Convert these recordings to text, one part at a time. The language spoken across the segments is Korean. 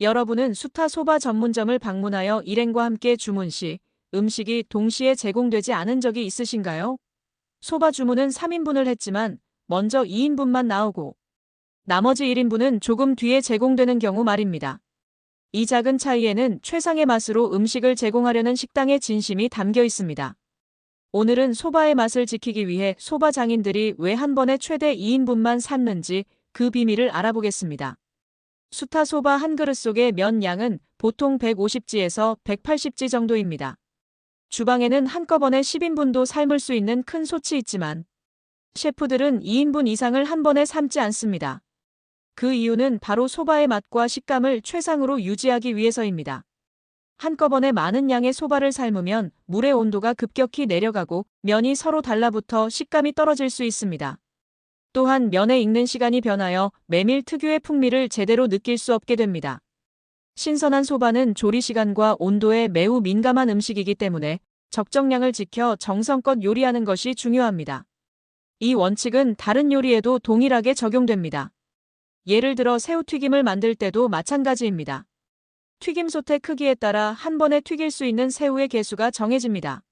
여러분은 수타 소바 전문점을 방문하여 일행과 함께 주문 시 음식이 동시에 제공되지 않은 적이 있으신가요? 소바 주문은 3인분을 했지만 먼저 2인분만 나오고 나머지 1인분은 조금 뒤에 제공되는 경우 말입니다. 이 작은 차이에는 최상의 맛으로 음식을 제공하려는 식당의 진심이 담겨 있습니다. 오늘은 소바의 맛을 지키기 위해 소바 장인들이 왜 한 번에 최대 2인분만 삶는지 그 비밀을 알아보겠습니다. 수타 소바 한 그릇 속의 면 양은 보통 150지에서 180지 정도입니다. 주방에는 한꺼번에 10인분도 삶을 수 있는 큰 솥이 있지만 셰프들은 2인분 이상을 한 번에 삶지 않습니다. 그 이유는 바로 소바의 맛과 식감을 최상으로 유지하기 위해서입니다. 한꺼번에 많은 양의 소바를 삶으면 물의 온도가 급격히 내려가고 면이 서로 달라붙어 식감이 떨어질 수 있습니다. 또한 면에 익는 시간이 변하여 메밀 특유의 풍미를 제대로 느낄 수 없게 됩니다. 신선한 소바는 조리 시간과 온도에 매우 민감한 음식이기 때문에 적정량을 지켜 정성껏 요리하는 것이 중요합니다. 이 원칙은 다른 요리에도 동일하게 적용됩니다. 예를 들어 새우튀김을 만들 때도 마찬가지입니다. 튀김솥의 크기에 따라 한 번에 튀길 수 있는 새우의 개수가 정해집니다.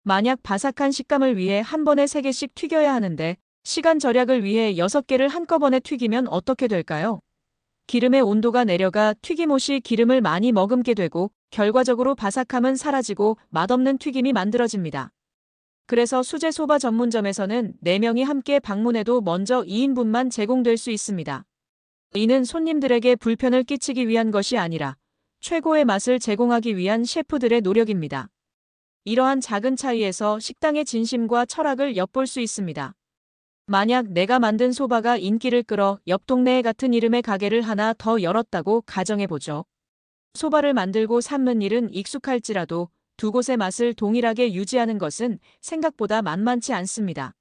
만약 바삭한 식감을 위해 한 번에 3개씩 튀겨야 하는데 시간 절약을 위해 6개를 한꺼번에 튀기면 어떻게 될까요? 기름의 온도가 내려가 튀김옷이 기름을 많이 머금게 되고 결과적으로 바삭함은 사라지고 맛없는 튀김이 만들어집니다. 그래서 수제 소바 전문점에서는 4명이 함께 방문해도 먼저 2인분만 제공될 수 있습니다. 이는 손님들에게 불편을 끼치기 위한 것이 아니라 최고의 맛을 제공하기 위한 셰프들의 노력입니다. 이러한 작은 차이에서 식당의 진심과 철학을 엿볼 수 있습니다. 만약 내가 만든 소바가 인기를 끌어 옆 동네에 같은 이름의 가게를 하나 더 열었다고 가정해보죠. 소바를 만들고 삶는 일은 익숙할지라도 두 곳의 맛을 동일하게 유지하는 것은 생각보다 만만치 않습니다.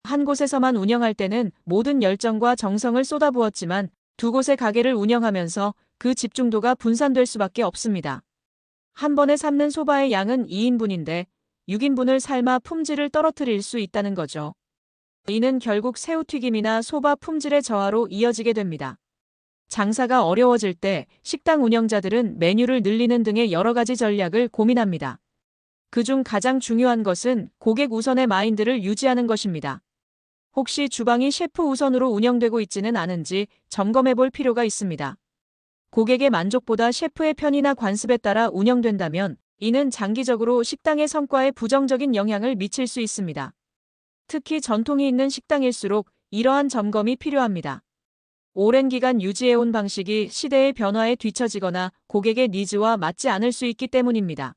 한 곳에서만 운영할 때는 모든 열정과 정성을 쏟아부었지만 두 곳의 가게를 운영하면서 그 집중도가 분산될 수밖에 없습니다. 한 번에 삶는 소바의 양은 2인분인데 6인분을 삶아 품질을 떨어뜨릴 수 있다는 거죠. 이는 결국 새우튀김이나 소바 품질의 저하로 이어지게 됩니다. 장사가 어려워질 때 식당 운영자들은 메뉴를 늘리는 등의 여러 가지 전략을 고민합니다. 그중 가장 중요한 것은 고객 우선의 마인드를 유지하는 것입니다. 혹시 주방이 셰프 우선으로 운영되고 있지는 않은지 점검해 볼 필요가 있습니다. 고객의 만족보다 셰프의 편의나 관습에 따라 운영된다면 이는 장기적으로 식당의 성과에 부정적인 영향을 미칠 수 있습니다. 특히 전통이 있는 식당일수록 이러한 점검이 필요합니다. 오랜 기간 유지해온 방식이 시대의 변화에 뒤처지거나 고객의 니즈와 맞지 않을 수 있기 때문입니다.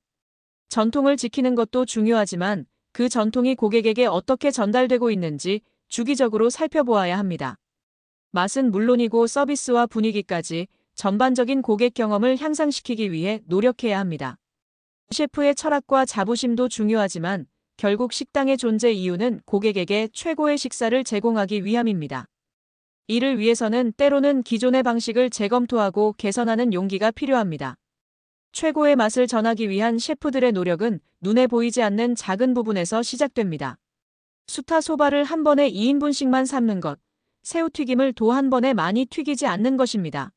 전통을 지키는 것도 중요하지만 그 전통이 고객에게 어떻게 전달되고 있는지 주기적으로 살펴보아야 합니다. 맛은 물론이고 서비스와 분위기까지 전반적인 고객 경험을 향상시키기 위해 노력해야 합니다. 셰프의 철학과 자부심도 중요하지만 결국 식당의 존재 이유는 고객에게 최고의 식사를 제공하기 위함입니다. 이를 위해서는 때로는 기존의 방식을 재검토하고 개선하는 용기가 필요합니다. 최고의 맛을 전하기 위한 셰프들의 노력은 눈에 보이지 않는 작은 부분에서 시작됩니다. 수타 소바를 한 번에 2인분씩만 삶는 것, 새우튀김을 도 한 번에 많이 튀기지 않는 것입니다.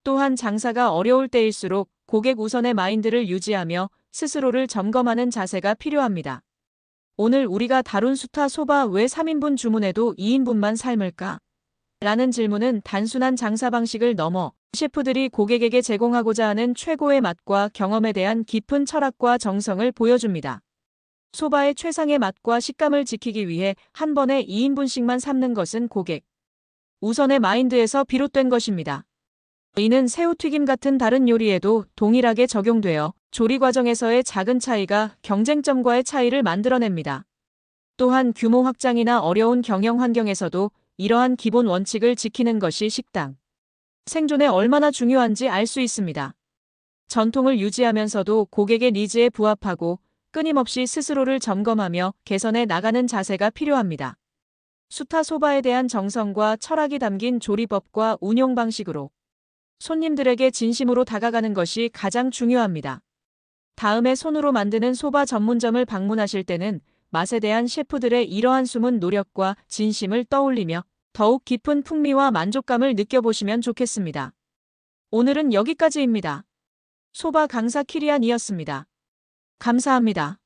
또한 장사가 어려울 때일수록 고객 우선의 마인드를 유지하며 스스로를 점검하는 자세가 필요합니다. 오늘 우리가 다룬 수타 소바 왜 3인분 주문해도 2인분만 삶을까? 라는 질문은 단순한 장사 방식을 넘어 셰프들이 고객에게 제공하고자 하는 최고의 맛과 경험에 대한 깊은 철학과 정성을 보여줍니다. 소바의 최상의 맛과 식감을 지키기 위해 한 번에 2인분씩만 삶는 것은 고객 우선의 마인드에서 비롯된 것입니다. 이는 새우튀김 같은 다른 요리에도 동일하게 적용되어 조리 과정에서의 작은 차이가 경쟁점과의 차이를 만들어냅니다. 또한 규모 확장이나 어려운 경영 환경에서도 이러한 기본 원칙을 지키는 것이 식당 생존에 얼마나 중요한지 알 수 있습니다. 전통을 유지하면서도 고객의 니즈에 부합하고 끊임없이 스스로를 점검하며 개선해 나가는 자세가 필요합니다. 수타 소바에 대한 정성과 철학이 담긴 조리법과 운용 방식으로 손님들에게 진심으로 다가가는 것이 가장 중요합니다. 다음에 손으로 만드는 소바 전문점을 방문하실 때는 맛에 대한 셰프들의 이러한 숨은 노력과 진심을 떠올리며 더욱 깊은 풍미와 만족감을 느껴보시면 좋겠습니다. 오늘은 여기까지입니다. 소바 강사 키리안이었습니다. 감사합니다.